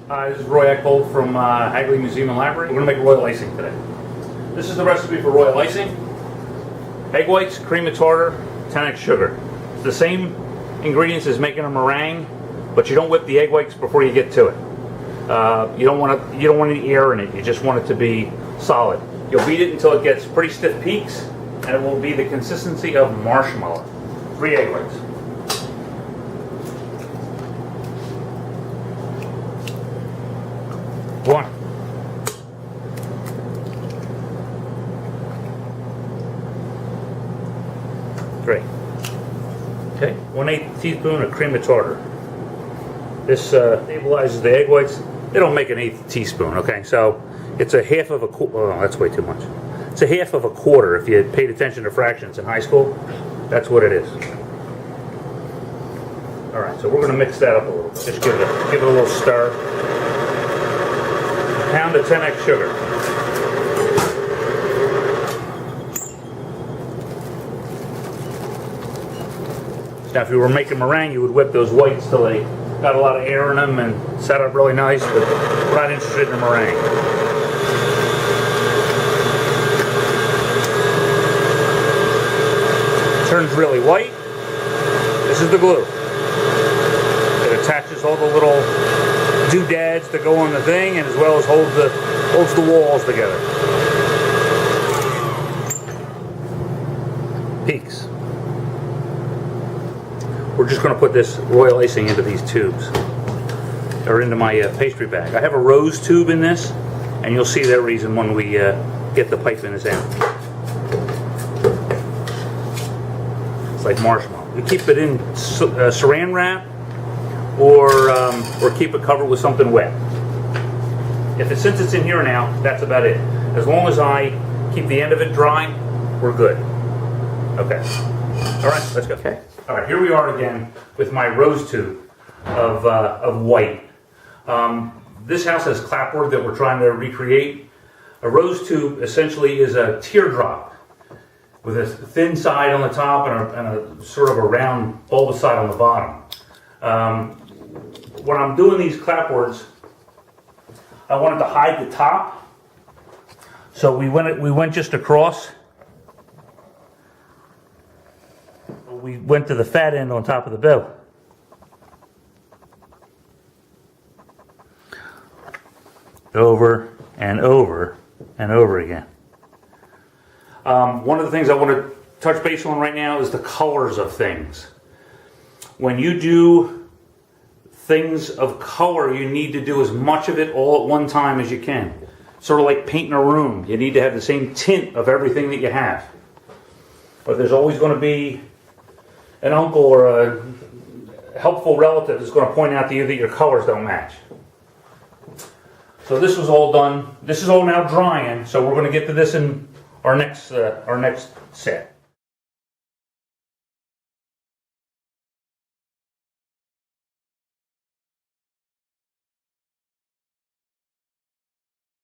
This is Roy Eckbold from Hagley Museum and Library. We're going to make royal icing today. This is the recipe for royal icing. Egg whites, cream of tartar, 10x sugar. It's the same ingredients as making a meringue, but you don't whip the egg whites before you get to it. You don't want any air in it. You just want it to be solid. You'll beat it until it gets pretty stiff peaks, and it will be the consistency of marshmallow. 3 egg whites. One. Three. Okay, 1/8 teaspoon of cream of tartar. This stabilizes the egg whites. They don't make an 1/8 teaspoon, okay? So it's a half of a quarter. Oh, that's way too much. It's a half of a quarter. If you paid attention to fractions in high school, that's what it is. All right, so we're going to mix that up a little bit. Just give it a little stir. A pound of 10x sugar. Now, if you were making meringue, you would whip those whites till they got a lot of air in them and set up really nice, but we're not interested in a meringue. It turns really white. This is the glue. It attaches all the little doodads that go on the thing, and as well as holds the walls together. Peaks. We're just going to put this royal icing into these tubes, or into my pastry bag. I have a rose tube in this, and you'll see that reason when we get the pipe in this out. It's like marshmallow. We keep it in saran wrap, or keep it covered with something wet. Since it's in here now, that's about it. As long as I keep the end of it dry, we're good. Okay. All right, let's go. Okay. All right, here we are again with my rose tube of white. This house has clapboard that we're trying to recreate. A rose tube essentially is a teardrop with a thin side on the top and a sort of a round bulbous side on the bottom. When I'm doing these clapboards, I wanted to hide the top, so we went just across. We went to the fat end on top of the bill. Over and over and over again. One of the things I want to touch base on right now is the colors of things. When you do things of color, you need to do as much of it all at one time as you can. Sort of like painting a room. You need to have the same tint of everything that you have. But there's always going to be an uncle or a helpful relative is going to point out to you that your colors don't match. So this was all done. This is all now drying, so we're going to get to this in our next set.